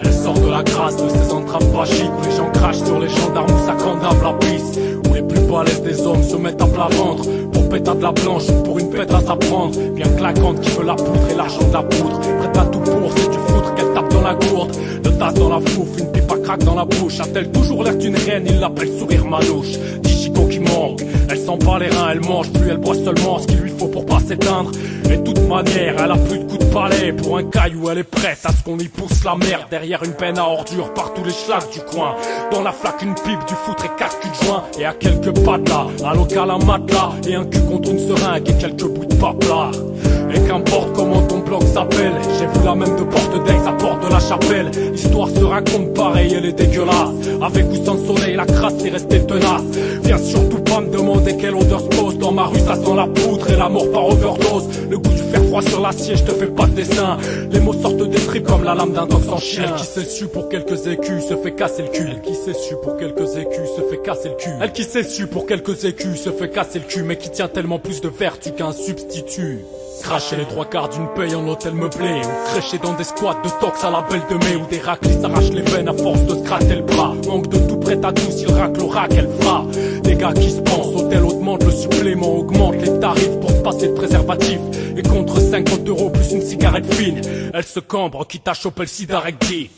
Elle sort de la grâce de ces entraves magiques où les gens crachent sur les gendarmes où ça condamne la piste. Où les plus balèzes des hommes se mettent à plat ventre pour péter de la blanche ou pour une pétasse à prendre. Bien claquante qui veut la poudre et l'argent de la poudre. Prête à tout pour, c'est du foutre qu'elle tape dans la gourde. Le tasse dans la fouffe, une pipe à craque dans la bouche. A-t-elle toujours l'air d'une reine, il l'appelle sourire manouche. Digico qui manque, elle sent pas les reins, elle mange plus, elle boit seulement ce qu'il lui faut pour pas s'éteindre. Et de toute manière, elle a plus de coups de palais. Pour un caillou, elle est prête à ce qu'on y pousse la merde. Derrière une penne à ordures, par tous les schlags du coin. Dans la flaque, une pipe, du foutre et 4 culs de joint. Et à quelques pattes là, un local, un matelas. Et un cul contre une seringue et quelques bouts de paplard. Et qu'importe comment ton bloc s'appelle, j'ai vu la même de Porte d'Aix à Porte de la Chapelle. L'histoire se raconte pareil, elle est dégueulasse. Avec ou sans soleil, la crasse est restée tenace. Viens surtout pas me demander quelle odeur se pose. Dans ma rue ça sent la poudre et la mort par overdose. Le goût du fer froid sur l'acier, je te fais pas de dessin. Les mots sortent des tripes comme la lame d'un dog sans chien. Elle qui s'est su pour quelques écus se fait casser le cul. Elle qui s'est su pour quelques écus se fait casser le cul. Elle qui s'est su pour quelques écus se fait casser le cul. Mais qui tient tellement plus de vertu qu'un substitut. Cracher les 3/4 d'une paye en hôtel meublé. Ou crécher dans des squats de tox à la belle de mai. Ou des raclis s'arrachent les veines à force de se gratter le bras. Manque de tout prêt à tout, s'il racle l'oracle elle fera. Les gars qui se pensent, hôtel augmente, le supplément augmente les tarifs pour se passer de préservatif. Et contre 50 € plus une cigarette fine, elle se cambre quitte à choper le sida recti.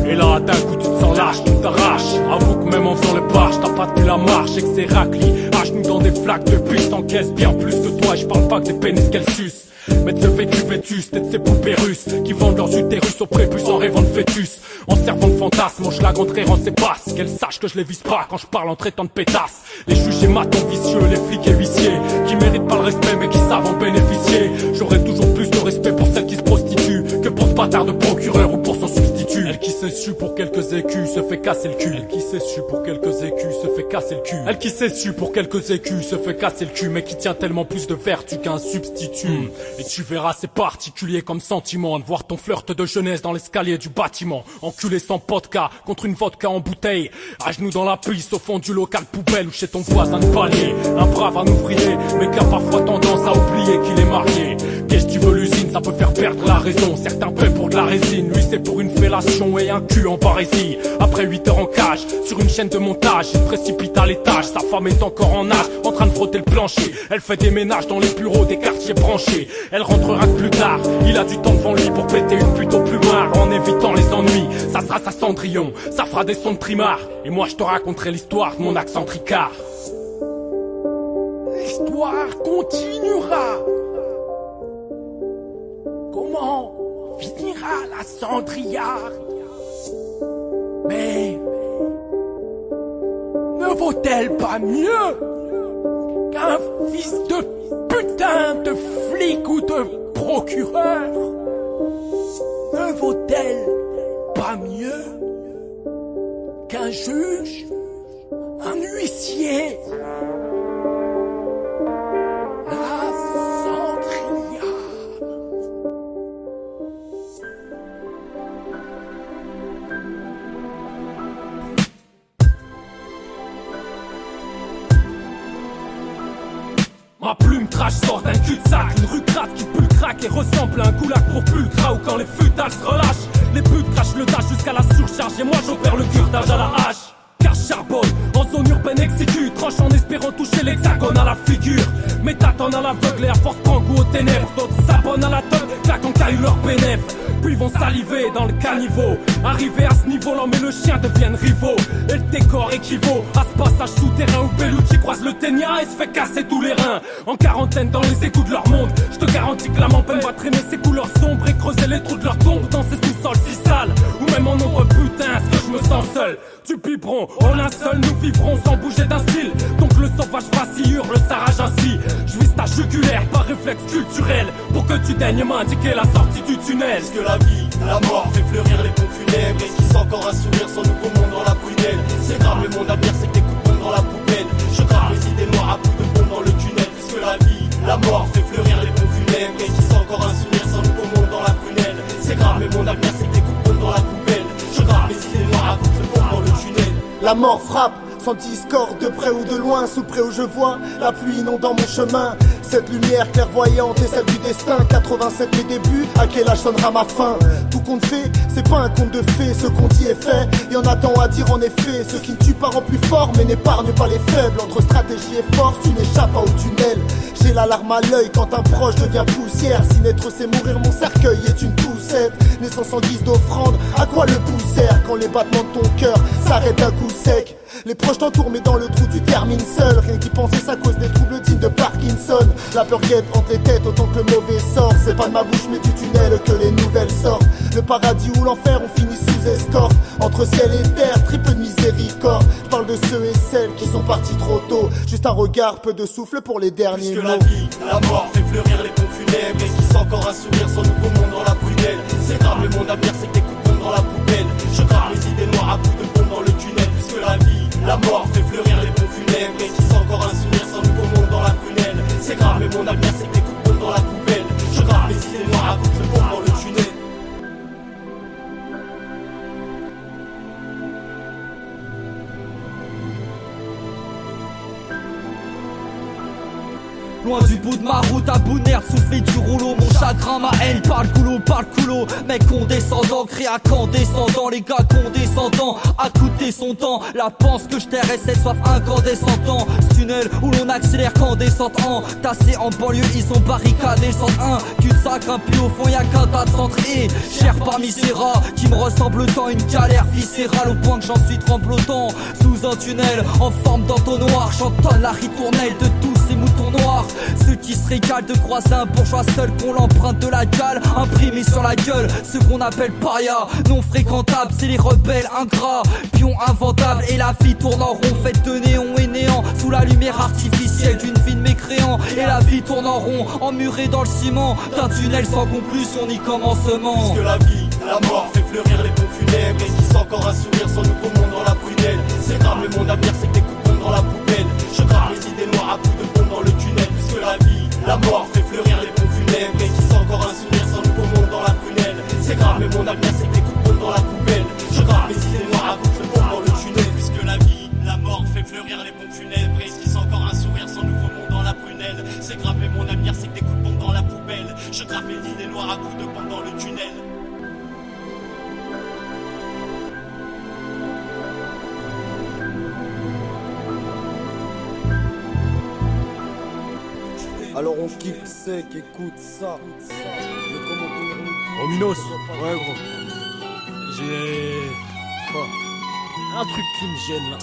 Et là d'un coup tu te sens lâche, tu t'arraches. Avoue que même en faisant le barge, t'as pas tenu la marche. Et que c'est racli, à genoux dans des flaques de pisse. Encaisse bien plus que toi, et je parle pas que des pénis qu'elle suce. Mais de ce vécu vétuste et de ces poupées russes qui vendent leurs utérus au prépuce en rêvant de fœtus. En servant de fantasme, mon schlag entrer en ses passes. Qu'elles sachent que je les vise pas quand je parle en traitant de pétasse. Les jugés matons vicieux, les flics et huissiers qui méritent pas le respect mais qui savent en bénéficier. J'aurais toujours plus de respect pour celles qui se prostituent que pour ce bâtard de procureur ou pour son substitut. Elle qui s'est su pour quelques écus se fait casser le cul. Elle qui s'est su pour quelques écus se fait casser le cul. Elle qui s'est su pour quelques écus se fait casser le cul. Mais qui tient tellement plus de vertu qu'un substitut. Et tu verras c'est particulier comme sentiment de voir ton flirt de jeunesse dans l'escalier du bâtiment. Enculé sans vodka contre une vodka en bouteille. À genoux dans la pisse au fond du local poubelle ou chez ton voisin de palier. Un brave un ouvrier mais qui a parfois tendance à oublier qu'il est marié. Qu'est-ce que tu veux l'usine, ça peut faire perdre la raison. Certains paient pour de la résine, lui c'est pour une fellation et un cul en parésie. Après 8 heures en cage, sur une chaîne de montage, il se précipite à l'étage. Sa femme est encore en nage, en train de frotter le plancher. Elle fait des ménages dans les bureaux des quartiers branchés. Elle rentrera que plus tard, il a du temps devant lui pour péter une pute au plumard. En évitant les ennuis, ça sera sa Cendrillon, ça fera des sons de trimard. Et moi je te raconterai l'histoire de mon accent tricard. L'histoire continuera. Comment finira la cendrière? Mais ne vaut-elle pas mieux qu'un fils de putain de flic ou de procureur? Ne vaut-elle pas mieux qu'un juge, un huissier? La cendrière. Ma plume trash sort d'un cul-de-sac. Une rue crate qui pue le crack et ressemble à un goulag pour pulcra. Ou quand les futages se relâchent, les putes crachent le dash jusqu'à la surcharge. Et moi j'opère le curtage à la hache. Car charbonne, en zone urbaine exécute. Tranche en espérant toucher l'hexagone à la figure. Mais t'attends à l'aveugle et à force prend goût aux ténèbres. D'autres s'abonnent à la tonne, claquant caillou leur bénéf. Puis vont saliver dans le caniveau. Arrivé à ce niveau, l'homme et le chien deviennent rivaux. Et le décor équivaut à ce passage souterrain où Bellucci croise le ténia et se fait casser tous les reins. En quarantaine dans les égouts de leur monde, je te garantis que la mampelle va traîner ses couleurs sombres et creuser les trous de leur tombe dans ces sous-sols si sales. Ou même en nombre putain, est-ce que je me sens seul? Du biberon, au linceul, nous vivrons sans bouger d'un cil. Donc le sauvage vacille, hurle, s'arrache ainsi. Je vise ta jugulaire par réflexe culturel pour que tu daignes m'indiquer la sortie du tunnel. Est-ce que la vie, la mort fait fleurir les pompes funèbres? Esquisse encore un sourire sans nouveau monde dans la prunelle. C'est grave, mais mon avenir c'est que des coups de pompe dans la poubelle. Je grave les idées noires à coups de bombe dans le tunnel. Puisque la vie, la mort fait fleurir les pompes funèbres. Esquisse encore un sourire sans nouveau monde dans la prunelle. C'est grave, mais mon avenir c'est que des coups de pompe dans la poubelle. Je grave les idées noires à coups de bombe dans le tunnel. La mort frappe sans discorde, de près ou de loin, sous près où je vois la pluie inondant mon chemin. Cette lumière clairvoyante est celle du destin. 87 mes débuts, à quel âge sonnera ma fin? Tout compte fait, c'est pas un conte de fées. Ce qu'on dit est fait, y'en a tant à dire en effet. Ce qui ne tue pas rend plus fort mais n'épargne pas les faibles. Entre stratégie et force, tu n'échappes pas au tunnel. J'ai la larme à l'œil quand un proche devient poussière. Si naître c'est mourir, mon cercueil est une poussette. Naissance en guise d'offrande, à quoi le poussèrent? Quand les battements de ton cœur s'arrêtent d'un coup sec. Les proches t'entourent mais dans le trou tu termines seul. Rien qu'y penser ça cause des troubles dignes de Parkinson. La peur guette entre les têtes autant que le mauvais sort. C'est pas de ma bouche mais du tunnel que les nouvelles sortent. Le paradis ou l'enfer on finit sous escorte. Entre ciel et terre, très peu de miséricorde. Je parle de ceux et celles qui sont partis trop tôt. Juste un regard, peu de souffle pour les derniers Puisque mots. la vie, la mort fait fleurir les pompes funèbres. Esquisse encore un sourire sans nouveau monde dans la prunelle. C'est grave mais mon avenir c'est que des coups de pompe dans la poubelle. Je grave mes idées noires à coups de pompe dans le tunnel. Puisque la vie, la mort fait fleurir les pompes funèbres. Esquisse encore un sourire sans nouveau monde dans la prunelle. C'est grave mais mon avenir c'est que des coups de pompe dans la poubelle. Je grave mes idées noires à coups de pompe dans le tunnel. Loin du bout de ma route, à bout de merde, souffler du rouleau. Mon chagrin, ma haine, par le coulo. Mec condescendant, créaquant, descendant. Les gars condescendants, à coûter son temps. La pense que je terre et cette soif incandescentant. Ce tunnel où l'on accélère qu'en descendant. Tassé en banlieue, ils ont barricadé le 101. Cul-de-sac, un puis au fond, y'a qu'un tas de centres. Et cher parmi ces rats qui me ressemblent tant. Une galère viscérale au point que j'en suis tremblotant. Sous un tunnel, en forme d'entonnoir. J'entonne la ritournelle de tous ces moutons noirs. Ceux qui se régalent de croiser un bourgeois seul, qu'on l'empreinte de la gale imprimée sur la gueule. Ceux qu'on appelle paria, non fréquentables, c'est les rebelles ingrats, pions inventables. Et la vie tourne en rond, faite de néon et néant, sous la lumière artificielle d'une vie de mécréant. Et la vie tourne en rond, emmurée dans le ciment d'un tunnel sans conclusion ni commencement. Puisque la vie, la mort fait fleurir les pompes funèbres. Esquisse encore un sourire sans nouveau monde dans la prunelle. C'est grave mais mon avenir c'est que des coups de pompe dans la poubelle. Je grave mes idées noires à coups de pompe dans le tunnel. Puisque la vie, la mort fait fleurir les pompes funèbres. Esquisse encore un sourire sans nouveau monde dans la prunelle. C'est grave mais mon avenir c'est que des coups de pompe dans la poubelle. Je grave mes idées noires à coups de pompe dans le tunnel. Puisque la vie, la mort fait fleurir les pompes funèbres. Esquisse encore un sourire sans nouveau monde dans la prunelle. C'est grave mais mon avenir c'est que des coups de pompe dans la poubelle. Je grave mes idées noires à coups de pompe dans le tunnel. Alors on kick sec, écoute ça. Oh Minos. Ouais gros. J'ai... Quoi? Un truc qui me gêne là.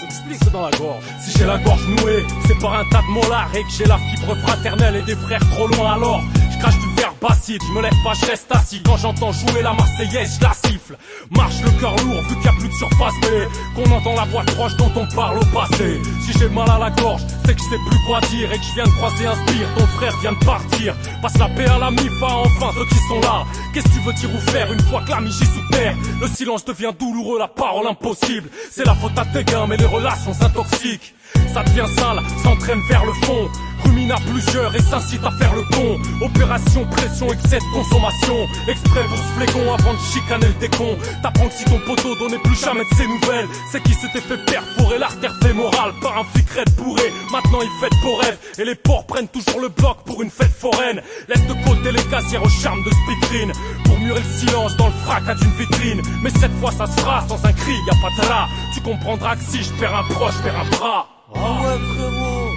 S'explique, c'est dans la gorge. Si j'ai la gorge nouée, c'est par un tas de molars. Et que j'ai la fibre fraternelle et des frères trop loin alors. Je crache du verre bacide, je me lève pas, je reste assis. Quand j'entends jouer la Marseillaise, je la siffle. Marche le cœur lourd, vu qu'il y a plus de surface. Mais qu'on entend la voix proche dont on parle au passé. Si j'ai mal à la gorge, c'est que je sais plus quoi dire. Et que je viens de croiser un spire, ton frère vient de partir. Passe la paix à la MIFA, enfin ceux qui sont là. Qu'est-ce que tu veux dire ou faire une fois que la migie sous terre? Le silence devient douloureux, la parole impossible. C'est la faute à tes gains, mais les relations s'intoxiquent. Ça devient sale, s'entraîne vers le fond. Rumine à plusieurs et s'incite à faire le con. Opération, pression, excès de consommation. Exprès pour ce flégon avant de chicaner le décon. T'apprends que si ton poteau donnait plus jamais de ses nouvelles, c'est qu'il s'était fait perforer l'artère fémorale par un flic raide bourré. Maintenant il fait de beaux rêves et les porcs prennent toujours le bloc pour une fête foraine. Laisse de côté les casières au charme de speedrine pour murer le silence dans le fracas d'une vitrine. Mais cette fois ça se fera sans un cri, y'a pas de rat. Tu comprendras que si je perds un proche, je perds un bras. Ah ouais frérot,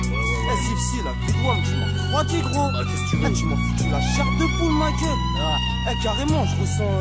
si la vie de moi mais tu m'as refroidi gros. Qu'est-ce que tu veux? Tu m'as foutu la chair de poule ma gueule. Carrément je ressens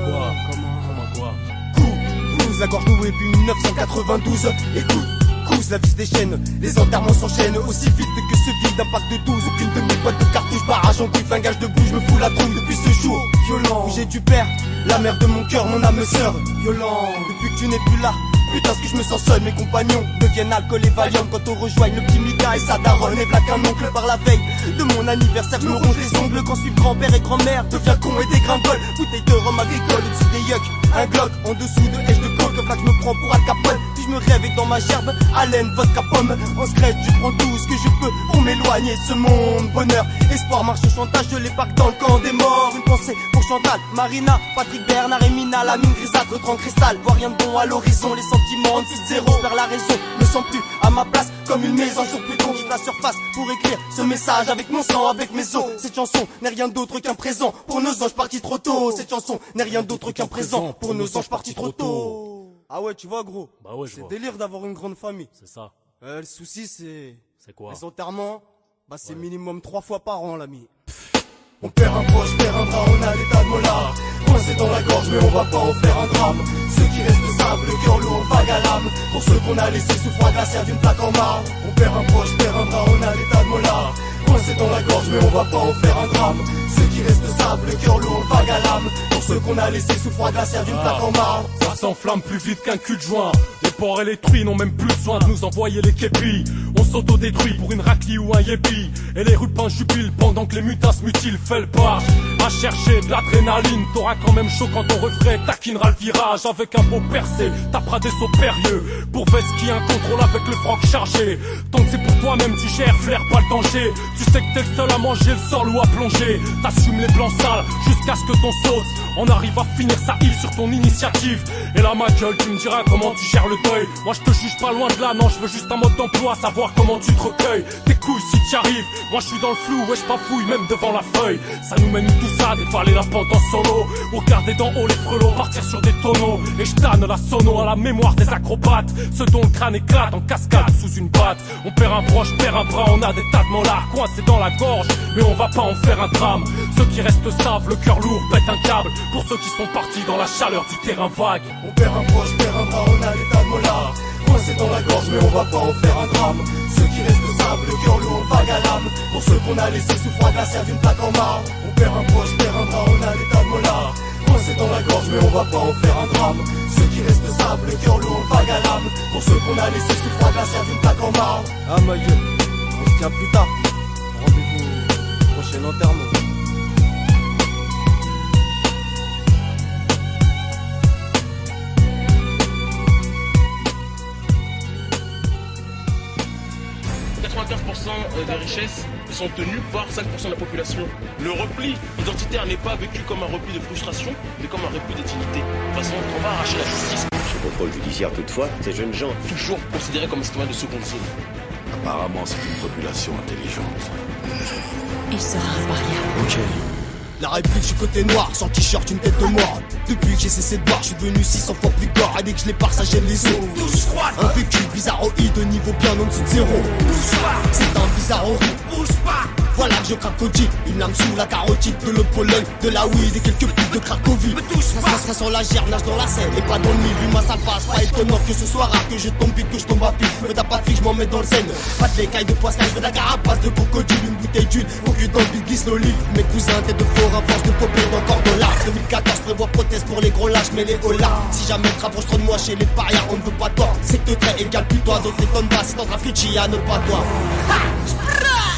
Comment quoi? Cousse la gorge nouée depuis 1992. Écoute, cousse la vie se déchaîne. Les enterrements s'enchaînent aussi vite que ce vide d'un pack de 12. Aucune de mes boîtes de cartouches, barrage en couille, flingage de bouche. Je me fous la trouille depuis ce jour violent où j'ai dû perdre la mère de mon cœur, mon âme sœur. Violent, depuis que tu n'es plus là. Putain, ce que je me sens seul, mes compagnons deviennent alcool et valium quand on rejoigne le petit Mika et sa daronne. Et v'là qu'un oncle par la veille de mon anniversaire, je me ronge les ongles quand suivent grand-père et grand-mère devient con et dégringole. Bouteille de rhum agricole au-dessus des yucks, un Glock en dessous de hache de coke. V'là que je me prends pour Al Capone, puis je me réveille dans ma gerbe, haleine, vodka, pomme. En secret, je prends tout ce que je peux pour m'éloigner de ce monde. Bonheur, espoir, marche au chantage, je l'épargne dans le camp des morts. Une pensée pour Chantal, Marina, Patrick, Bernard et Mina. La mine grisâtre, grand cristal, vois rien de bon à l'horizon. Les sentiments en dessous de zéro, vers la raison, me sens plus à ma place. Comme une maison sur Pluton, quitte la surface pour écrire ce message avec mon sang, avec mes os. Cette chanson n'est rien d'autre qu'un présent pour nos anges partis trop tôt. Cette chanson n'est rien d'autre qu'un présent pour nos anges partis trop tôt. Ah ouais, tu vois gros, Bah ouais, c'est délire d'avoir une grande famille. C'est ça. Le souci c'est quoi? les enterrements, bah c'est minimum 3 fois par an l'ami. On perd un proche, perd un bras, on a des tas de molars coincés dans la gorge, mais on va pas en faire un drame. Ceux qui restent savent, le cœur lourd, vague à l'âme. Pour ceux qu'on a laissés sous froid glaciaire d'une plaque en marbre. On perd un proche, perd un bras, on a des tas de molars coincés dans la gorge, mais on va pas en faire un drame. Ceux qui restent savent, le cœur lourd, vague à l'âme. Pour ceux qu'on a laissés sous froid glaciaire d'une plaque en marbre. Ça s'enflamme plus vite qu'un cul de joint. Les porcs et les truies n'ont même plus besoin de nous envoyer les képis. On s'auto-détruit pour une raclie ou un yépi. Et les rupins jubilent pendant que les mutas mutilent. Fais le barge à chercher de l'adrénaline. T'auras quand même chaud quand ton refrain taquinera le virage. Avec un beau percé, taperas des sauts périlleux. Pour veste qui a un contrôle avec le froc chargé. Tant que c'est pour toi-même tu gères, flaire pas le danger. Tu sais que t'es le seul à manger le sol ou à plonger. T'assumes les blancs sales jusqu'à ce que ton sauce on arrive à finir sa île sur ton initiative. Et là ma gueule, tu me diras comment tu gères le deuil. Moi je te juge pas loin de là, non, je veux juste un mode d'emploi, savoir comment tu te recueilles. Tes couilles si t'y arrives, moi je suis dans le flou, ouais je bafouille même devant la feuille. Ça nous mène tout ça, dévaler la pente en solo. Ou regarder d'en haut les frelots, partir sur des tonneaux. Et je tanne la sono à la mémoire des acrobates. Ceux dont le crâne éclate en cascade sous une batte. On perd un proche, perd un bras, on a des tas de molars coincés dans la gorge, mais on va pas en faire un drame. Ceux qui restent savent, le cœur lourd, pète un câble. Pour ceux qui sont partis dans la chaleur du terrain vague. On perd un proche, perd un bras, on a des tas de molars coincés dans la gorge, mais on va pas en faire un drame. Ceux qui restent savent, le cœur lourd, vague à l'âme. Pour ceux qu'on a laissés sous froid glaciaire d'une plaque en marbre. On perd un proche, perd un bras, on a des tas de molars coincés dans la gorge, mais on va pas en faire un drame. Ceux qui restent savent, le cœur lourd, vague à l'âme. Pour ceux qu'on a laissés sous froid glaciaire d'une plaque en marbre. Ah ma gueule, on se tient plus tard. Rendez-vous au prochain enterrement. des richesses sont tenues par 5% de la population. Le repli identitaire n'est pas vécu comme un repli de frustration, mais comme un repli d'utilité. De toute façon, on va arracher la justice. Ce contrôle judiciaire, toutefois, ces jeunes gens... Toujours considérés comme citoyens de seconde zone. Apparemment, c'est une population intelligente. Il sera un paria. Ok. La réplique du côté noir, sans t-shirt, une tête de mort. Depuis que j'ai cessé de boire, je suis devenu 600 fois plus gore. Et dès que je les pars, ça gêne les os. Un vécu bizarroïde de niveau bien en dessous de zéro. C'est un bizarroïde. Voilà que je craque au jeep, une lame sous la carotide, de l'eau de Pologne, de la weed et quelques pics de Cracovie. Ça se passerait sur la gerbe, nage dans la Seine et pas dans le mille. Vu ma sale face, pas étonnant que ce soit rare que je tombe vite, que je tombe à pic. Me tape pas flic, je m'en mets dans le zen. Pas de l'écaille de poisson, je veux de la carapace de crocodile, une bouteille d'huile. Faut que dans le vide glisse l'olive. Mes cousins, tête de forain, force de popper d'encore de l'art. 2014 prévoit prothèse pour les gros lâches, mais les holards. Si jamais te rapproches trop de moi chez les parias, on ne veut pas tort. C'est que très égal, plus toi, d'autres les tonnes basses. C'est en train de à ne pas toi.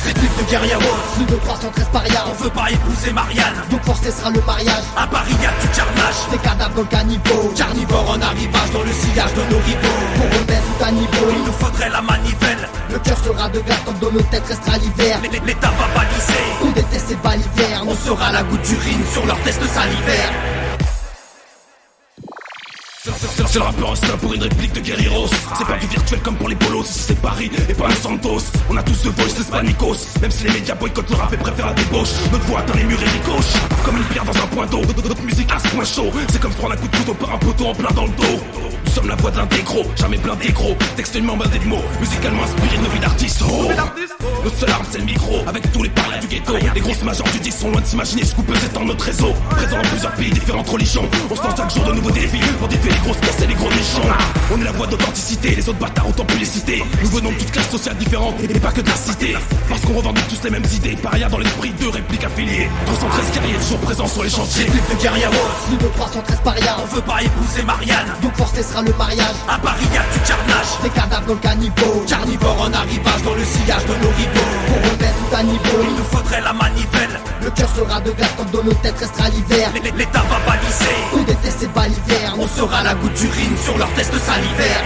Réplique de guerrieros, Plus de 313 parias, on veut pas épouser Marianne. donc forcé sera le mariage. À Paris y'a du carnage, Des cadavres dans le caniveau, carnivore en arrivage dans le sillage de nos rivaux. pour remettre tout à Il niveau. nous faudrait la manivelle, Le cœur sera de glace comme dans nos têtes restera l'hiver. l'État va baliser. On déteste ces balivernes. On sera la goutte d'urine sur leur test salivaire. C'est le rappeur instinct pour une réplique de guerrieros. C'est pas du virtuel comme pour les polos, ici c'est Paris et pas un Santos. On a tous The Voice, les Spanicos. Même si les médias boycottent le rap et préfèrent la débauche, notre voix atteint les murs et ricoche comme une pierre dans un point d'eau. Notre musique à ce point chaud, c'est comme prendre un coup de couteau par un poteau en plein dans le dos. Nous sommes la voix de l'intégro, jamais plein d'égros. Textuellement blindé de mots, musicalement inspiré de nos vies d'artistes. Notre seule arme c'est le micro, avec tous les parias du ghetto. Les grosses majors du 10 sont loin de s'imaginer ce qu'on peut dans notre réseau. Présent dans plusieurs pays, différentes religions. On se lance chaque jour de nouveaux défis pour défier les grosses caisses et les gros nichons. On est la voix d'authenticité, les autres bâtards autant plus les citer. Nous venons de toutes classes sociales différentes et pas que de la cité. Parce qu'on revendique tous les mêmes idées, parias dans l'esprit de répliques affiliées. 313 guerriers toujours présents sur les chantiers. Réplique de guerrieros, Plus de 313 parias, on veut pas épouser Marianne. donc forcé sera le mariage. À Paris y'a du carnage, Des cadavres dans le caniveau, carnivore en arrivage dans le sillage de nos rivaux. pour remettre tout à Il niveau. nous faudrait la manivelle, Le cœur sera de glace comme dans nos têtes restera l'hiver. l'État va baliser. On déteste ces balivernes. On sera la goutte d'urine sur leur test salivaire.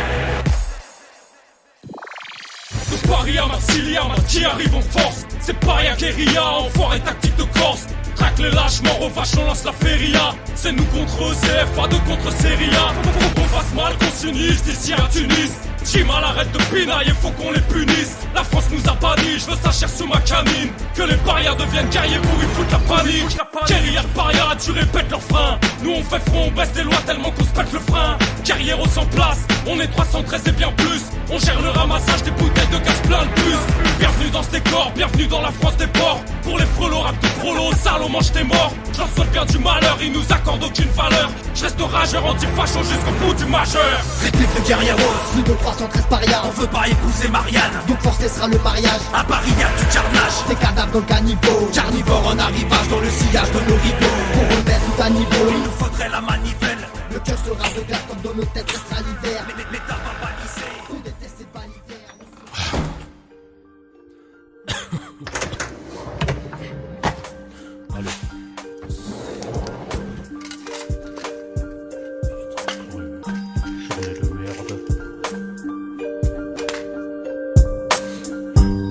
guérilla, qui arrive en force. C'est pas rien guérilla, enfoiré tactique de Corse. Traque les lâches, mort aux vaches, on lance la feria. C'est nous contre eux, CFA2 contre Serie A. Faut qu'on fasse mal, qu'on s'unisse d'ici à Tunis. Jim à l'arrête de pinaille, faut qu'on les punisse. La France nous a bannis, je veux sa chair sous ma canine. Que les parias deviennent guerriers pour y foutre la panique. Guerriers de parias, tu répètes leurs freins. Nous on fait front, on baisse des lois tellement qu'on se pète le frein. Guerrieros en place, on est 313 et bien plus. On gère le ramassage des bouteilles de gaz plein de plus. Bienvenue dans ce décor, bienvenue dans la France des ports. Pour les frelots, rap de frollo, salaud, mange tes morts. J'en souhaite bien du malheur, ils nous accordent aucune valeur. Je reste rageur, anti-facho jusqu'au bout du majeur. Réplique de guerrieros, Plus de 313 parias. on veut pas épouser Marianne. Donc forcé sera le mariage. À Paris y'a du carnage. Des cadavres dans le caniveau. Carnivore en arrivage dans le sillage de nos rivaux. Pour remettre tout à niveau. Il nous faudrait la manivelle. Le cœur sera de glace comme dans nos têtes, ce sera l'hiver. L'État va baliser. On déteste ces balisaires.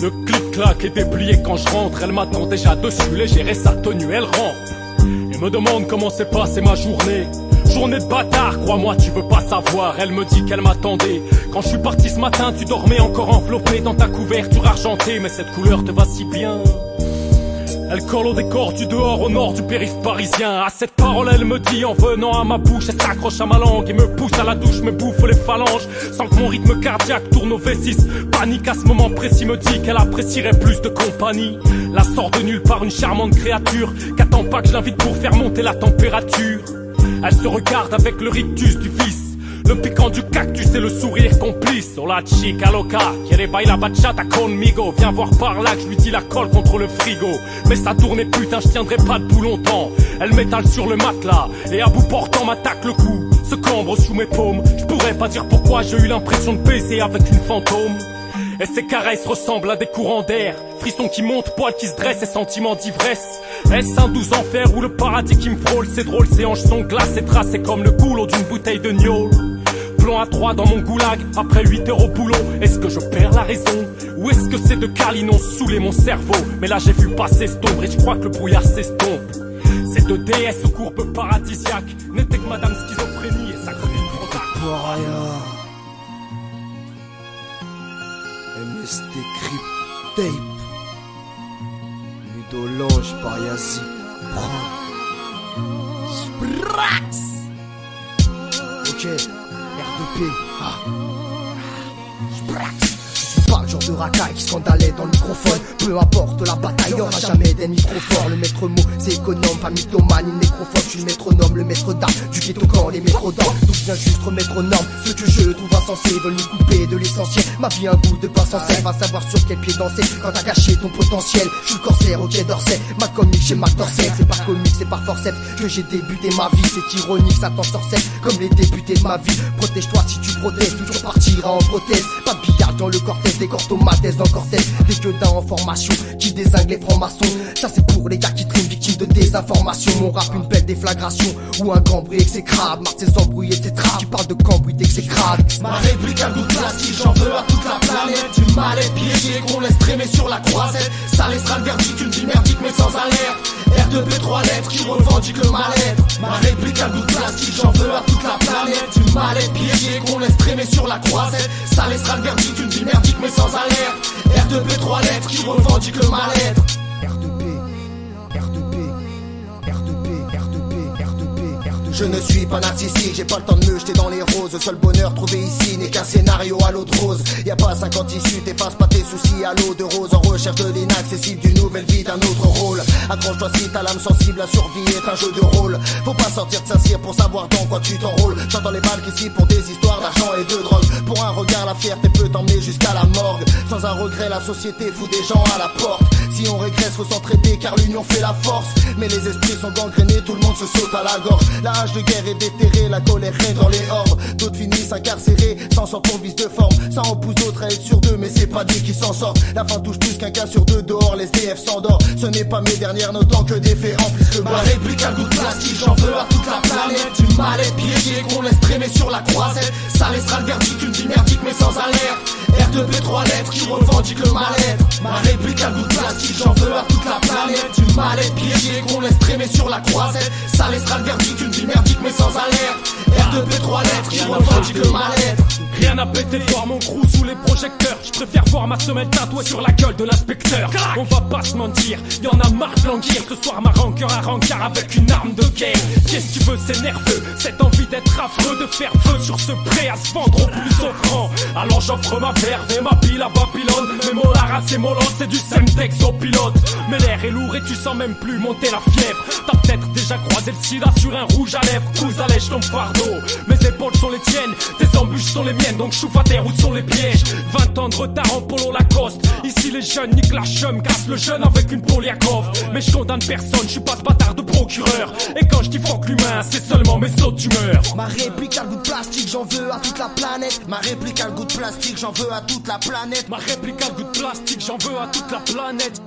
Le clic-clac est déplié quand je rentre. Elle m'attend déjà dessus, légère et sa tenue, elle rentre. Et me demande comment s'est passée ma journée. Journée de bâtard, crois-moi, tu veux pas savoir. Elle me dit qu'elle m'attendait. Quand je suis parti ce matin, tu dormais encore enveloppé dans ta couverture argentée. Mais cette couleur te va si bien. Elle colle au décor du dehors au nord du périph' parisien. À cette parole elle me dit en venant à ma bouche. Elle s'accroche à ma langue et me pousse à la douche, me bouffe les phalanges sans que mon rythme cardiaque tourne au V6. Panique à ce moment précis, me dit qu'elle apprécierait plus de compagnie. La sort de nulle part une charmante créature qu'attend pas que je l'invite pour faire monter la température. Elle se regarde avec le rictus du vice, le piquant du cactus et le sourire complice. Hola chica loca, quiere bailar bachata conmigo. Viens voir par là que je lui dis la colle contre le frigo. Mais ça tournait putain, je tiendrai pas debout longtemps. Elle m'étale sur le matelas et à bout portant m'attaque le cou. Se cambre sous mes paumes, je pourrais pas dire pourquoi j'ai eu l'impression de baiser avec une fantôme. Et ces caresses ressemblent à des courants d'air, frissons qui montent, poils qui se dressent et sentiments d'ivresse. Est-ce un doux enfer ou le paradis qui me frôle? C'est drôle, ces hanches sont glacées, tracées comme le goulot d'une bouteille de gnôle. Plomb à 3 dans mon goulag, après 8 heures au boulot. Est-ce que je perds la raison? Ou est-ce que c'est de Carlinon saoulé mon cerveau? Mais là j'ai vu passer cette ombre et je crois que le brouillard s'estompe. Ces deux déesses aux courbes paradisiaques n'étaient que madame schizophrénie et sa copine Prozac. MST Crip Tape Ludo Lange par Yazi Sprax. Ok, R2P Sprax. Je suis pas le genre de racaille qui scandalait dans le microphone. Peu importe la bataille, y'aura jamais d'ennemis trop forts. Le maître mot, c'est économe, pas mythomane, il nécrophobe. Je suis le métronome, le maître d'art du ghetto quand les métros d'or. D'où vient juste remettre aux normes ce que je trouve insensé. Veulent nous couper de l'essentiel. Ma vie a un goût de pas censé. Va savoir sur quel pied danser quand t'as gâché ton potentiel. Je suis le corsaire au Quai d'Orsay, ma comique chez Mac Dorset. C'est pas comique, c'est par forceps que j'ai débuté ma vie. C'est ironique, ça t'en sorcelle comme les débutés de ma vie. Protège-toi si tu protestes, toujours partira en prothèse. Pas de billard dans le cortège, des cortomathèses dans cortège. Des gueudins en formation qui dézinguent les francs-maçons. Ça c'est pour les gars qui triment victimes de désinformation. Mon rap une belle déflagration ou un grand bruit exécrable. Marre ses embrouilles etc. Tu parles de cambouis d'exécrable. Ma réplique un goût de plastique, j'en veux à toute la planète. Du mal-être piégé qu'on laisse traîner sur la croisette. Ça laissera le verdict, une vie merdique mais sans alerte. R2P 3 lettres qui revendique le mal-être. Ma réplique un goût de plastique, j'en veux à toute la planète. Du mal-être piégé qu'on laisse traîner sur la croisette. Ça laissera le verdict, une vie merdique mais sans alerte. R2P 3 lettres qui revendique le mal-être. Je ne suis pas narcissique, j'ai pas le temps de me jeter dans les roses. Le seul bonheur trouvé ici n'est qu'un scénario à l'eau de rose. Y'a pas 50 issues, t'effaces pas tes soucis à l'eau de rose. En recherche de l'inaccessible, d'une nouvelle vie, d'un autre rôle. Accroche-toi si ta l'âme sensible, la survie est un jeu de rôle. Faut pas sortir de Saint-Cyr pour savoir dans quoi tu t'enrôles. J'entends les balles ici pour des histoires d'argent et de drogue. Pour un regard, la fierté peut t'emmener jusqu'à la morgue. Sans un regret, la société fout des gens à la porte. Si on régresse, faut s'entraider car l'union fait la force. Mais les esprits sont gangrénés, tout le monde se saute à la gorge. La hache de guerre est déterrée, la colère règne dans les hordes. D'autres finissent incarcérés, s'en sortent pour vice de forme. Ça en pousse d'autres à être sur deux, mais c'est pas dit qu'ils s'en sortent. La fin touche plus qu'un cas sur deux dehors, les SDF s'endort. Ce n'est pas mes dernières notes, tant que des faits remplissent le bas. Ma réplique un goût de plastique, j'en veux à toute la planète. Du du mal-être piégé qu'on laisse traîner sur la croisette. Ça laissera le verdict, une vie merdique mais sans alerte. R2P 3 lettres qui revendique le mal-être. Ma réplique à bout de plastique, j'en veux à toute la planète. Du mal-être piégé qu'on laisse traîner sur la croisette. Ça laissera le verdict, une vie merdique mais sans alerte. R2P 3 lettres qui revendique le mal-être. Rien à péter de voir mon crew sous les projecteurs. Je préfère voir ma semelle tatouée sur la gueule de l'inspecteur. On va pas se mentir, y'en a marre de languir. Ce soir ma rancœur à rencard avec une arme de guerre. Qu'est-ce que tu veux, c'est nerveux, cette envie d'être affreux, de faire feu sur ce prêt à se vendre au plus offrant. Alors j'offre ma verve et ma pile à Babylone. Mais mon lara c'est mollo, c'est du Semtex au pilote. Mais l'air est lourd et tu sens même plus monter la fièvre. T'as peut-être déjà croisé le sida sur un rouge à lèvres. Couze allège ton fardeau, mes épaules sont les tiennes, tes embûches sont les miennes. Donc chouffe à terre, où sont les pièges? 20 ans de retard en polo Lacoste. Ici les jeunes niquent la chum, cassent le jeune avec une Poliakov. Mais je condamne personne, je suis pas ce bâtard de procureur. Et quand je dis fuck l'humain, c'est seulement mes sauts d'humeur. Ma réplique a le goût de plastique, j'en veux à toute la planète. Ma réplique a le goût de plastique, j'en veux à toute la planète. Ma réplique a le goût de plastique, j'en veux à toute la planète.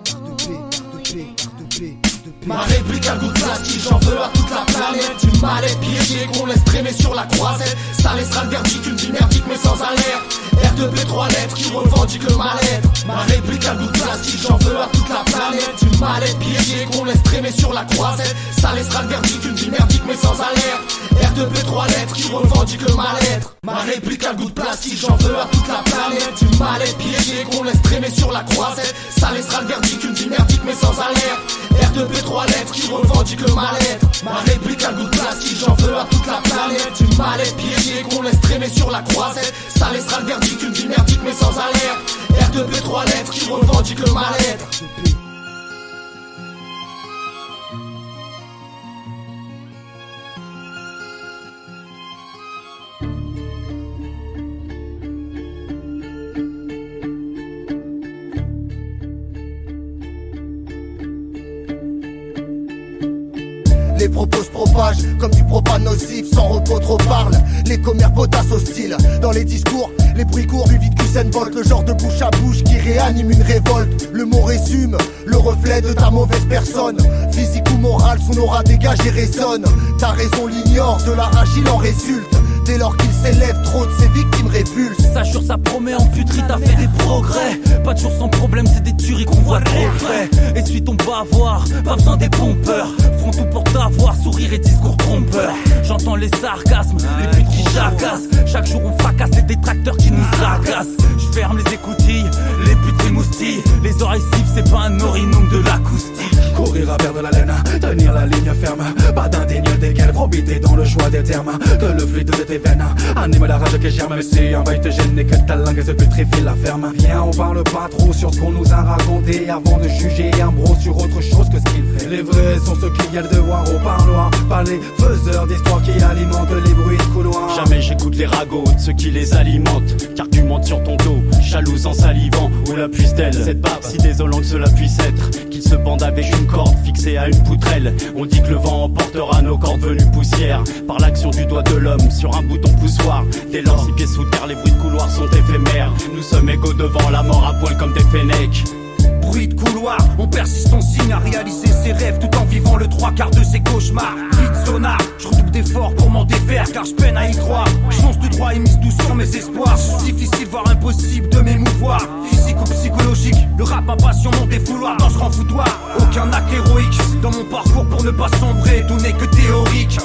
Ma réplique a le goût de plastique, j'en veux à toute la planète. Du mal-être piégé qu'on laisse traîner sur la croisette. Ça laissera le verdict, une vie merdique mais sans alerte. R2P 3 lettres qui revendique le mal-être. Ma réplique a le goût de plastique, j'en veux à toute la planète. Du mal-être piégé qu'on laisse traîner sur la croisette. Ça laissera le verdict, une vie merdique mais sans alerte. R2P 3 lettres qui revendique le mal-être. Ma réplique a le goût de plastique, j'en veux à toute la planète. Du mal-être piégé qu'on laisse traîner sur la croisette. Ça laissera le verdict, une vie merdique mais sans alerte. R2P 3 lettres qui revendique le mal-être. Ma réplique a le goût de plastique, j'en veux à toute la planète. Du mal-être piégé qu'on laisse traîner sur la croisette. Ça laissera le verdict, une vie merdique mais sans alerte. R2P 3 lettres qui revendique le mal-être. Les propos se propagent comme du propane nocif, sans repos trop parle. Les commères potasses hostiles, dans les discours, les bruits courts plus vite qu'Usain Bolt. Le genre de bouche à bouche qui réanime une révolte. Le mot résume le reflet de ta mauvaise personne. Physique ou morale, son aura dégage et résonne. Ta raison l'ignore, de la rage il en résulte. Dès lors qu'il s'élève, trop de ses victimes répulsent. Ça jure, ça promet en futerie, t'as fait des progrès. Pas toujours sans problème, c'est des tueries qu'on voit trop près. Essuie ton bavoir, pas besoin des pompeurs. Font tout pour t'avoir, sourire et discours trompeurs. J'entends les sarcasmes, les putes qui jacassent. Chaque jour on fracasse les détracteurs qui nous agacent. Je ferme les écoutilles, les putes s'émoustillent. Les oreilles sifflent, c'est pas un orinum de l'acoustique. Courir à perdre la laine, tenir la ligne ferme. Pas d'indénial d'égal, probité dans le choix des termes. Que le fluide de tes veines anime la rage que germe. Mais si un bail te gêne et que ta langue se putrifie la ferme. Viens, on parle pas trop sur ce qu'on nous a raconté avant de juger un bro sur autre chose que ce qu'il fait. Les vrais sont ceux qui viennent de voir au parloir, pas les faiseurs d'histoires qui alimentent les bruits de couloir. Jamais j'écoute les ragots de ceux qui les alimentent, car tu montes sur ton dos, jalouse en salivant. Où la puisse-t-elle, cette barbe, si désolant que cela puisse être, qu'ils se bandent avec une corde fixée à une poutrelle. On dit que le vent emportera nos cordes venues poussière par l'action du doigt de l'homme sur un bouton poussoir. Dès lors, 6 pieds sous terre, les bruits de couloir sont éphémères. Nous sommes égaux devant la mort à poil comme des fennecs. Bruit de couloir, on persiste, on signe à réaliser ses rêves tout en vivant le 3/4 de ses cauchemars. Vite sonar, je redouble d'efforts pour m'en défaire car je peine à y croire. Je fonce tout droit et mise tout sur mes espoirs. Difficile voire impossible de m'émouvoir. Physique ou psychologique, le rap ma passion, mon défouloir dans ce grand foutoir. Aucun acte héroïque dans mon parcours pour ne pas sombrer, tout n'est que théorique.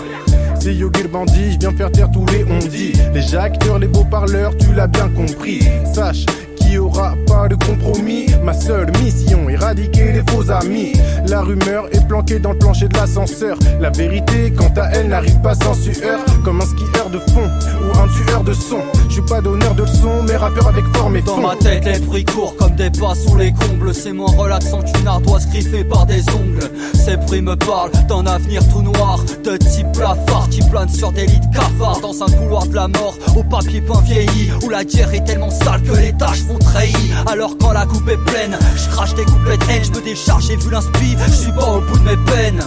C'est Yogi le bandit, je viens faire taire tous les on-dit. Les acteurs, les beaux parleurs, tu l'as bien compris. Sache qu'il y aura pas de compromis. Ma seule mission, éradiquer les faux amis. La rumeur est planquée dans le plancher de l'ascenseur. La vérité, quant à elle, n'arrive pas sans sueur. Comme un skieur de fond ou un tueur de son. Je suis pas donneur de leçons, mais rappeur avec forme et fond. Dans ma tête, les bruits courent comme des pas sous les combles. C'est moins relaxant qu'une ardoise griffée par des ongles. Ces bruits me parlent d'un avenir tout noir, de type blafard qui plane sur des lits de cafards. Dans un couloir de la mort, au papier peint vieilli, où la guerre est tellement sale que les taches font treillis. Alors quand la coupe est pleine, je crache des couplets de haine. Je me décharge, j'ai vu l'inspi, je suis pas au bout de mes peines.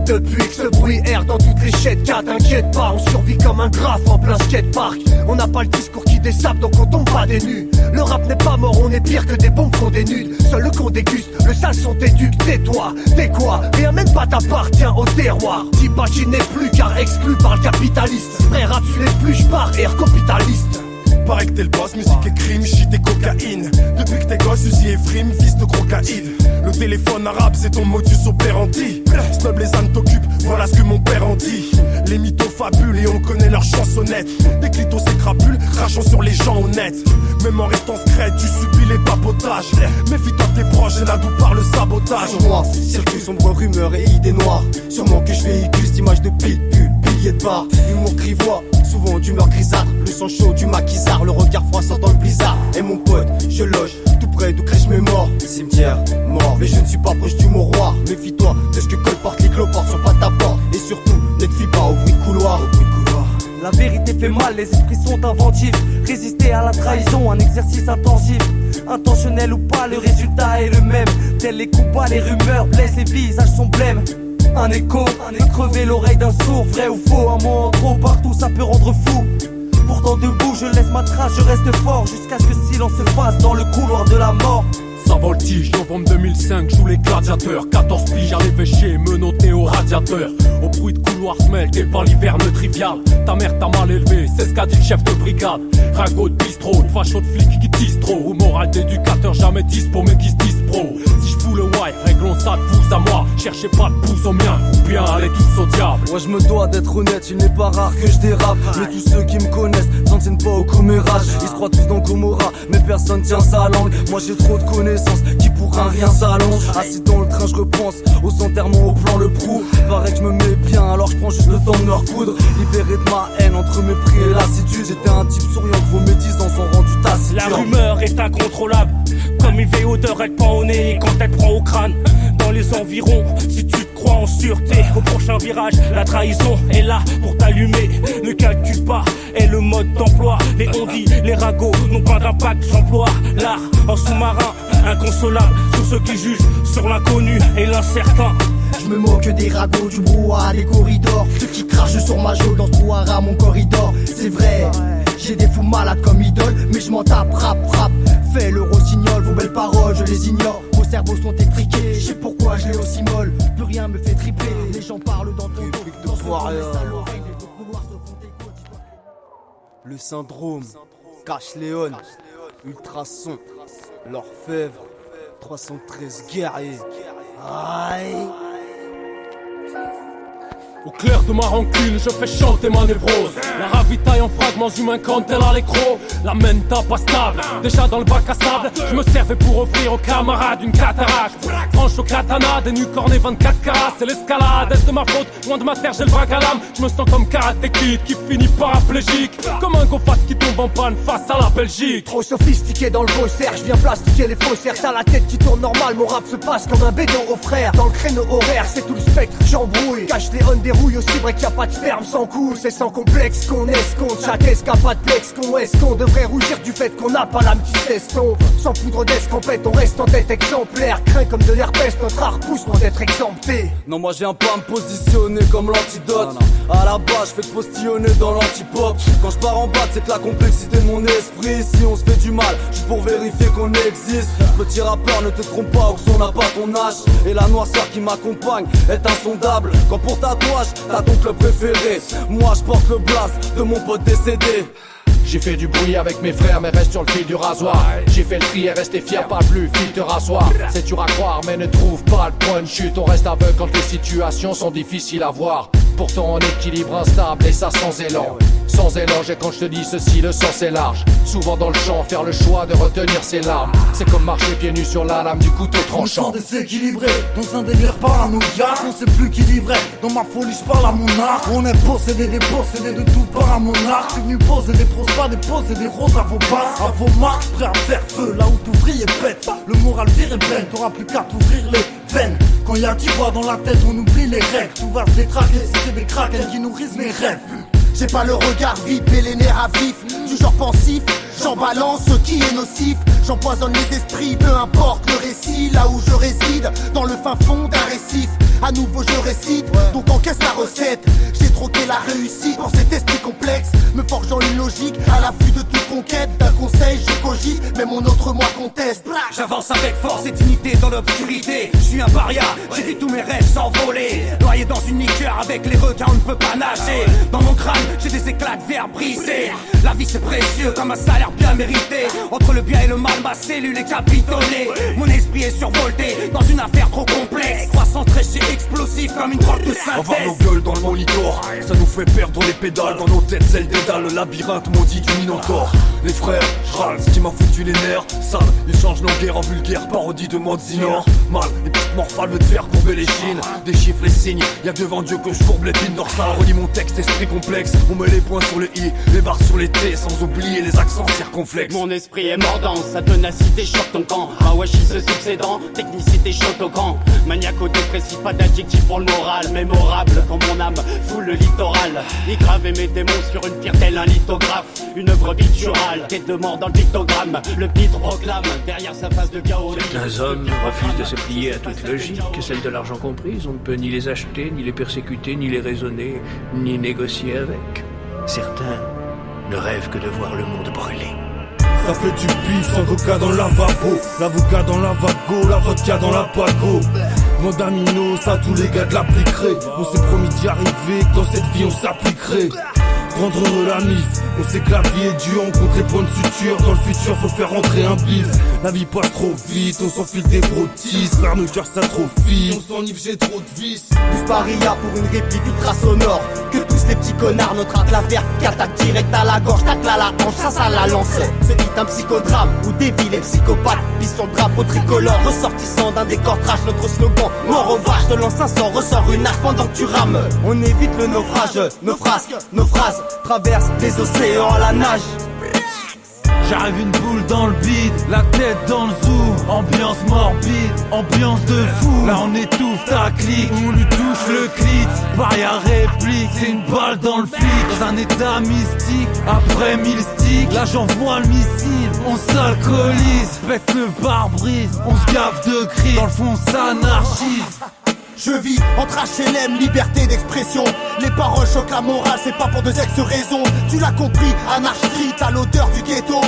Depuis que ce bruit erre dans toutes les chaises, t'inquiète pas, on survit comme un graphe en plein skatepark. On n'a pas le discours qui dessape donc on tombe pas des nues. Le rap n'est pas mort, on est pire que des bombes qu'on dénude. Seul le qu'on déguste, le sale son t'éduque, tais-toi, t'es quoi? Rien même pas t'appartient au terroir. Dis pas qu'il n'est plus car exclu par le capitaliste. Frère, tu n'es plus, je pars air capitaliste. Paraît que t'es le boss, musique et crime, shit et cocaïne. Depuis que t'es gosse, Uzi et frime, fils de crocaïde. Le téléphone arabe, c'est ton modus operandi. Snob les ânes t'occupent, voilà ce que mon père en dit. Les mythos fabulent et on connaît leurs chansonnettes. Des clitos et crapules, crachant sur les gens honnêtes. Même en restant secret, tu subis les papotages. Méfie-toi de tes proches, et là d'où part le sabotage. Sur moi, circuit sombre rumeurs et idées noires. Sûrement que je véhicule cette image de pitbull, pilier de bar. Humour grivois, souvent d'humeur grisâtre. Le sang chaud du maquisard, le regard froid sortant le blizzard. Et mon pote, je loge tout près d'où crèche mes morts. Cimetière, mort, mais je ne suis pas proche du mot-roi. Méfie-toi de ce que colportent les cloportes sur pas ta porte. Et surtout, ne te fie pas au bruit de couloir, La vérité fait mal, les esprits sont inventifs. Résister à la trahison, un exercice intensif. Intentionnel ou pas, le résultat est le même. Tels les coups bas, les rumeurs blessent, les visages sont blêmes. Un écho, crever l'oreille d'un sourd. Vrai ou faux, un mot en trop, partout ça peut rendre fou. Pourtant debout, je laisse ma trace, je reste fort. Jusqu'à ce que silence se fasse dans le couloir de la mort. Ça voltige, novembre 2005, joue les gladiateurs. 14 piges à l'évêché, menotté au radiateur. Au bruit de couloir se mêle, t'es pas l'hiverne trivial. Ta mère t'a mal élevé, c'est ce qu'a dit le chef de brigade. Ragot de bistrot, de facho de flic qui tisse trop. Ou moral d'éducateur, jamais dispo mais qui se dise pro. Si je fous le why, réglons ça de vous à moi. Cherchez pas de pouce au mien, ou bien allez tous au diable. Moi je me dois d'être honnête, il n'est pas rare que je dérape. Mais tous ceux qui me connaissent s'en tiennent pas au commérage. Ils se croient tous dans Gomorrah, mais personne tient sa langue. Moi j'ai trop de connaissances qui pour un rien s'allonge. Assis dans le train je repense aux enterrements au plan le prou. Paraît que je me mets bien alors je prends juste le temps de me recoudre. Libéré de ma haine entre mépris et lassitude. J'étais un type souriant que vos médisances ont rendu taciturne. La rumeur est incontrôlable, comme une odeur elle prend au nez quand elle prend au crâne. Dans les environs, si tu te crois en sûreté, au prochain virage, la trahison est là pour t'allumer. Ne calcule pas, est le mode d'emploi. Les on-dit, les ragots n'ont pas d'impact, j'emploie l'art en sous-marin, inconsolable sur ceux qui jugent, sur l'inconnu et l'incertain. Je me moque des ragots, du brouhaha, des corridors. Ceux qui crachent sur ma jaune dans ce brouhaha, mon corridor. C'est vrai, j'ai des fous malades comme idole, mais je m'en tape, rap. Fais le rossignol, vos belles paroles, je les ignore. Vos cerveaux sont étriqués, je sais pourquoi je l'ai aussi molle. Plus rien me fait tripler, les gens parlent dans ton dos. Le syndrome, Cache Léon, Ultrason, l'orfèvre, 313 guerriers. Aïe. Au clair de ma rancune, je fais chanter ma névrose. La ravitaille en fragments humains quand elle a l'écro. La menta pas stable, déjà dans le bac à sable. Je me servais pour offrir aux camarades une cataracte. Tranche au katana, des nus cornés 24 carats. C'est l'escalade, est-ce de ma faute? Loin de ma terre, j'ai le bras à l'âme. Je me sens comme Karate Kid qui finit paraplégique. Comme un go-fast qui tombe en panne face à la Belgique. Trop sophistiqué dans le faussaire, je viens plastiquer les faussaires. T'as la tête qui tourne normal, mon rap se passe comme un bédon au frère. Dans le créneau horaire, c'est tout le spectre, j'embrouille. Cache les on dérouille aussi vrai qu'il y a pas de sperme sans couille. C'est sans complexe qu'on escompte, chaque escapade plexe qu'on devrait rougir du fait qu'on n'a pas l'âme qui s'estompe. Sans poudre d'escampette, on reste en tête exemplaire. Craint comme de l'herpès, notre art pousse loin d'être exempté. Non moi je viens pas me positionner comme l'antidote. À la base je fais que postillonner dans l'antipop. Quand je pars en bas c'est que la complexité de mon esprit. Si on se fait du mal, juste pour vérifier qu'on existe. Petit rappeur ne te trompe pas, Oxon n'a pas ton âge. Et la noirceur qui m'accompagne est insondable. Quand pour tatouage, t'as ton club préféré. Moi je porte le blaze de mon pote décédé. J'ai fait du bruit avec mes frères mais reste sur le fil du rasoir. J'ai fait le tri et resté fier, pas plus fil te rasseoir. C'est dur à croire mais ne trouve pas le point de chute. On reste aveugle quand les situations sont difficiles à voir. Pourtant en équilibre instable et ça sans élan. Sans élan, et quand je te dis ceci, le sens est large. Souvent dans le champ, faire le choix de retenir ses larmes. C'est comme marcher pieds nus sur la lame du couteau tranchant. On me sent déséquilibré, dans un délire paranoïaque. On sait plus qui livrait, dans ma folie je parle à mon art. On est possédé, dépossédé de tout part à mon art. Je suis venu poser des pros, pas déposer des roses à vos passes. À vos marques, prêt à faire feu, là où t'ouvrier pète. Le moral vire et plein, t'auras plus qu'à t'ouvrir les veines. Quand y'a du voix dans la tête, on oublie les règles. Tout va se détraquer si c'est des craquettes qui nourrissent mes rêves. J'ai pas le regard vide mais les nerfs à vif. Du genre pensif, j'en balance ce qui est nocif. J'empoisonne les esprits, peu importe le récit. Là où je réside, dans le fin fond d'un récif. À nouveau je récite, donc encaisse la recette. J'ai troqué la réussite pour cet esprit complexe, me forgeant une logique à l'affût de toute conquête. D'un conseil je cogite, mais mon autre moi conteste. J'avance avec force et dignité dans l'obscurité. Je suis un paria, j'ai vu tous mes rêves s'envoler. Noyé dans une liqueur avec les requins, on ne peut pas nager. Dans mon crâne, j'ai des éclats de verre brisés. La vie c'est précieux comme un salaire bien mérité. Entre le bien et le mal, ma cellule est capitonnée. Mon esprit est survolté dans une affaire trop complexe. Croissant très explosif comme une drogue de synthèse. On va nos gueules dans le monitor, ça nous fait perdre les pédales. Dans nos têtes celles des dalles, le labyrinthe maudit du Minotaure. Les frères, j'râle, ce qui m'a foutu les nerfs. Sale, ils changent nos guerres en vulgaire parodie de Modzilor. Mal, les petites morphales veulent te faire courber les chines. Des chiffres, les signes, y'a que devant Dieu que je courbe l'épine dorsale. Relis mon texte, esprit complexe, on met les points sur le i, les barres sur les t, sans oublier les accents circonflexes. Mon esprit est mordant, sa ténacité choque ton camp. Mawashi se succédant, technicité choque au camp. Maniaco-dépressif, pas d'adjectif pour le moral. Mémorable quand mon âme foule le littoral. Y graver mes démons sur une pierre tel un lithographe. Une œuvre picturale, quête de mort dans le pictogramme. Le pitre proclame, derrière sa face de chaos. Certains hommes refusent de se plier à toute logique, celle de l'argent comprise. On ne peut ni les acheter, ni les persécuter, ni les raisonner, ni négocier avec. Certains ne rêvent que de voir le monde brûler. Ça fait du bif, sans coca dans le lavabo. L'avocat dans la vago, la vodka dans la pago. Mondamino, ça tous les gars de l'appliqueraient. On s'est promis d'y arriver, que dans cette vie on s'appliquerait. Rendre heureux la mif, on sait que la vie est dure, on compte les points de suture. Dans le futur faut faire rentrer un bif. La vie passe trop vite, on s'enfile des brotisses. Faire nos cœurs s'atrophient, on s'enivre, j'ai trop de vices. Plus paria pour une réplique ultra sonore. Que tous les petits connards, notre arc la verte qui attaque direct à la gorge, tacle à la hanche, ça la lance. C'est vite un psychodrame où des villes et psychopathes pissent sur le drapeau tricolore. Ressortissant d'un décor trash, notre slogan mort au vache. Te lance un sang, ressort une hache pendant que tu rames. On évite le naufrage, nos frasques, nos phrases traverse les océans à la nage. J'arrive une boule dans le bide, la tête dans le zoom. Ambiance morbide, ambiance de fou. Là on étouffe ta clique, on lui touche le clit. Paria réplique, c'est une balle dans le flic. Dans un état mystique, après 1000 sticks. Là j'envoie le missile, on s'alcoolise. Pète le pare-brise, on se gave de cris. Dans le fond s'anarchise. Je vis entre HLM, liberté d'expression. Les paroles choquent la morale, c'est pas pour deux ex-raisons. Tu l'as compris, anarchie, à l'odeur du ghetto.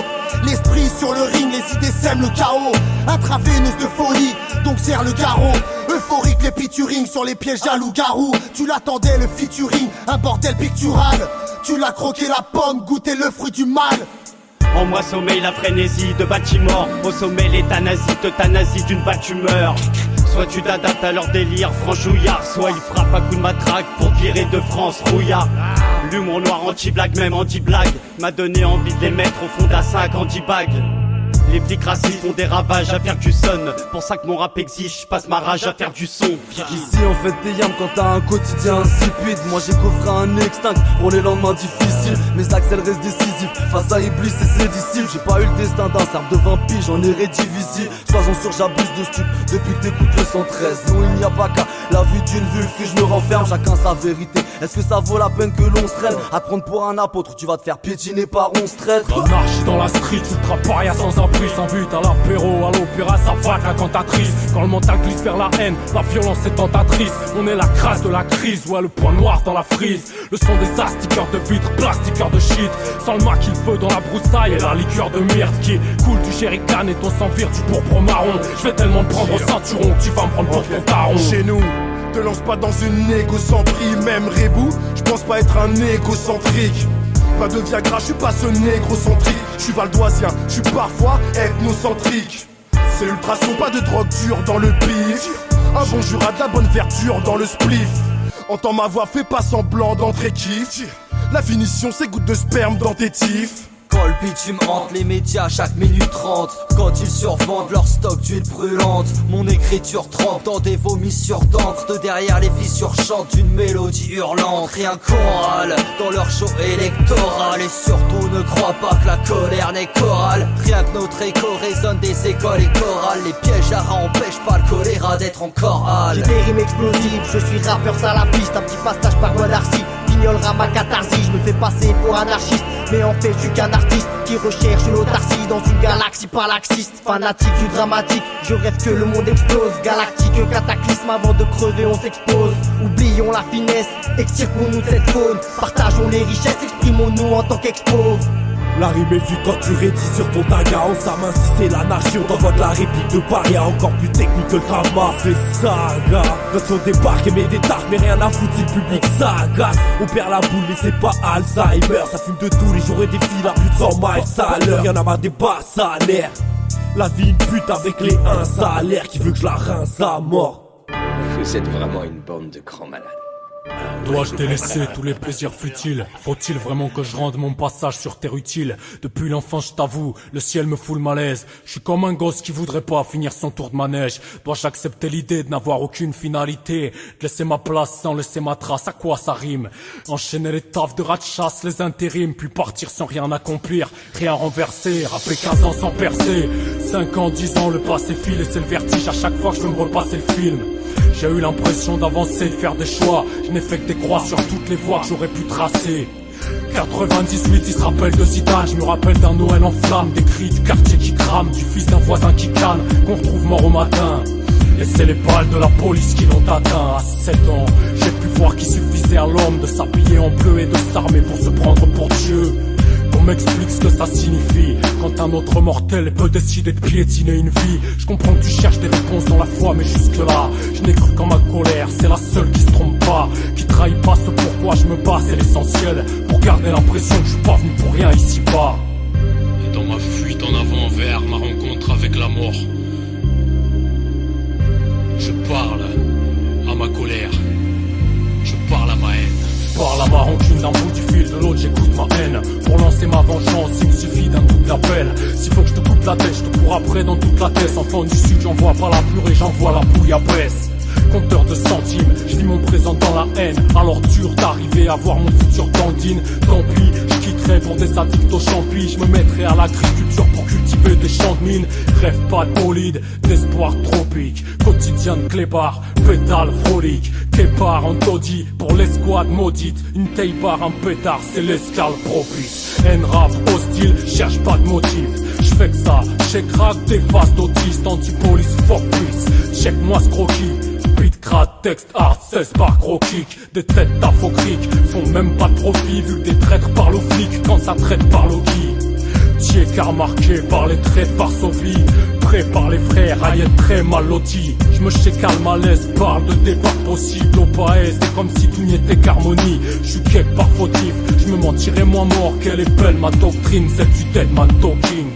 L'esprit sur le ring, les idées sèment le chaos. Intraveineuse de folie, donc serre le garrot. Euphorique les featuring sur les pièges à loup-garou. Tu l'attendais le featuring, un bordel pictural. Tu l'as croqué la pomme, goûté le fruit du mal. En moi sommeille la frénésie de bâtiments. Au sommet l'euthanasie, t'euthanasie d'une battue meurt. Soit tu t'adaptes à leur délire franchouillard, soit ils frappent à coups de matraque pour virer de France rouillard. L'humour noir anti-blague, même anti-blague, m'a donné envie de les mettre au fond d'A5 anti-bag. Les flics racistes font des ravages à faire que tu sonnes. Pour ça que mon rap exige, je passe ma rage à faire du son. Ici on fait des yams quand t'as un quotidien insipide. Moi j'ai coffré un extinct pour les lendemains difficiles. Mes accès restent décisifs face à Iblis et ses disciples. J'ai pas eu le destin d'un cerf de 20 piges, j'en ai rédivisé. Sois-en sûr j'abuse de stup depuis que t'écoutes le 113. Non il n'y a pas qu'à la vue d'une vulve que je me renferme. Chacun sa vérité, est-ce que ça vaut la peine que l'on se traîne? À te prendre pour un apôtre, tu vas te faire piétiner par 11 traîtres. Anarchie dans la street, ultra paria sans abri. Sans but à l'apéro, à l'opéra, ça va la cantatrice. Quand le mental glisse vers la haine, la violence est tentatrice. On est la crasse de la crise, ouais le point noir dans la frise. Le son des astiqueurs de vitres, plastiqueurs de shit. Sans le maquis, le feu dans la broussaille et la liqueur de myrte qui coule du jerrycan et ton sang vire du pourpre marron. Je vais tellement te prendre au ceinturon que tu vas me prendre pour ton taron. Chez nous, te lance pas dans une égocentrie, même Rebou, je pense pas être un égocentrique. Pas de Viagra, je suis pas ce négrocentrique. Je suis valdoisien, je suis parfois ethnocentrique. C'est ultra son, pas de drogue dure dans le pif. Un bon jura de la bonne verdure dans le spliff. Entends ma voix, fais pas semblant d'entrer kiff. La finition c'est gouttes de sperme dans tes tifs. Quand le bitume hante les médias chaque minute 30. Quand ils survendent leur stock d'huile brûlante. Mon écriture trempe dans des vomissures d'encre. De derrière les fissures chantent une mélodie hurlante. Rien qu'on râle dans leur show électoral. Et surtout ne crois pas que la colère n'est chorale. Rien que notre écho résonne des écoles et chorales. Les pièges à rats empêchent pas le choléra d'être en chorale. J'ai des rimes explosives, je suis rappeur salafiste. Un petit passage par voie d'arcy. signalera ma catharsis. Je me fais passer pour anarchiste, mais en fait je suis qu'un artiste qui recherche l'autarcie dans une galaxie pas laxiste. Fanatique du dramatique, je rêve que le monde explose. Galactique, cataclysme, avant de crever on s'expose. Oublions la finesse, extirpons-nous de cette faune. Partageons les richesses, exprimons-nous en tant qu'expo. La rime est vue quand tu rédis sur ton taga. En sa main si c'est l'anarchie, on t'envoie de la réplique de paria. Encore plus technique que le drama, fait saga. Quand on débarque et met des tartes, mais rien à foutre si le public s'agace. On perd la boule mais c'est pas Alzheimer. Ça fume de tous les jours et des files à plus de 100 miles à l'heure. Y'en a marre des bas salaires. La vie une pute avec les 1 salaire qui veut que je la rince à mort. Vous êtes vraiment une bande de grands malades. Dois-je délaisser tous les plaisirs futiles? Faut-il vraiment que je rende mon passage sur terre utile? Depuis l'enfance, je t'avoue, le ciel me fout le malaise. Je suis comme un gosse qui voudrait pas finir son tour de manège. Dois-je accepter l'idée de n'avoir aucune finalité? De laisser ma place sans laisser ma trace, à quoi ça rime? Enchaîner les tafs de rat de chasse, les intérims, puis partir sans rien accomplir, rien renverser, rapper 15 ans sans percer. 5 ans, 10 ans, le passé file et c'est le vertige à chaque fois que je veux me repasser le film. J'ai eu l'impression d'avancer, de faire des choix. Je n'ai fait que des croix sur toutes les voies que j'aurais pu tracer. 98, il se rappelle de Zidane. Je me rappelle d'un Noël en flammes, des cris du quartier qui crame, du fils d'un voisin qui canne, qu'on retrouve mort au matin. Et c'est les balles de la police qui l'ont atteint. À 7 ans, j'ai pu voir qu'il suffisait à l'homme de s'habiller en bleu et de s'armer pour se prendre pour Dieu. On m'explique ce que ça signifie quand un autre mortel peut décider de piétiner une vie. Je comprends que tu cherches des réponses dans la foi, mais jusque là je n'ai cru qu'en ma colère. C'est la seule qui se trompe pas, qui trahit pas ce pourquoi je me bats. C'est l'essentiel pour garder l'impression que je suis pas venu pour rien ici-bas. Et dans ma fuite en avant vers ma rencontre avec la mort, je parle à ma colère, je parle à ma haine. Parle à ma rancune d'un bout du fil, de l'autre j'écoute ma haine. Pour lancer ma vengeance, il me suffit d'un coup d'appel. S'il faut que je te coupe la tête, je te cours après dans toute la tête. Enfant du sud, j'envoie pas la purée, j'envoie la bouillabaisse. Compteur de centimes, je vis mon présent dans la haine. Alors dur d'arriver à voir mon futur dandine. Tant pis, je quitterai pour des addicts aux champis. Je me mettrai à l'agriculture pour cultiver des champs de mine. Rêve pas de bolide, d'espoir tropique. Quotidien de clébard, pétale frolique. Képar en taudis pour l'escouade maudite. Une taille bar, un pétard, c'est l'escale propice. N-rap hostile, cherche pas de motif. Je fais que ça, check crack, des faces d'autistes. Anti-police, fuck peace. Check moi ce croquis. Beat, crade, texte, art, 16 par gros kick. Des têtes d'afrocrique font même pas de profit vu que des traîtres parlent aux flics quand ça traite par l'ogi. Tiers car marqué par les traits de Varsovie, prêt par les frères à y être très mal lotis. Je me chécale malaise, parle de départ possible au paès, c'est comme si tout n'y était qu'harmonie. Je suis quelque part fautif, je me mentirais moins mort. Quelle est belle ma doctrine, celle du dead man talking.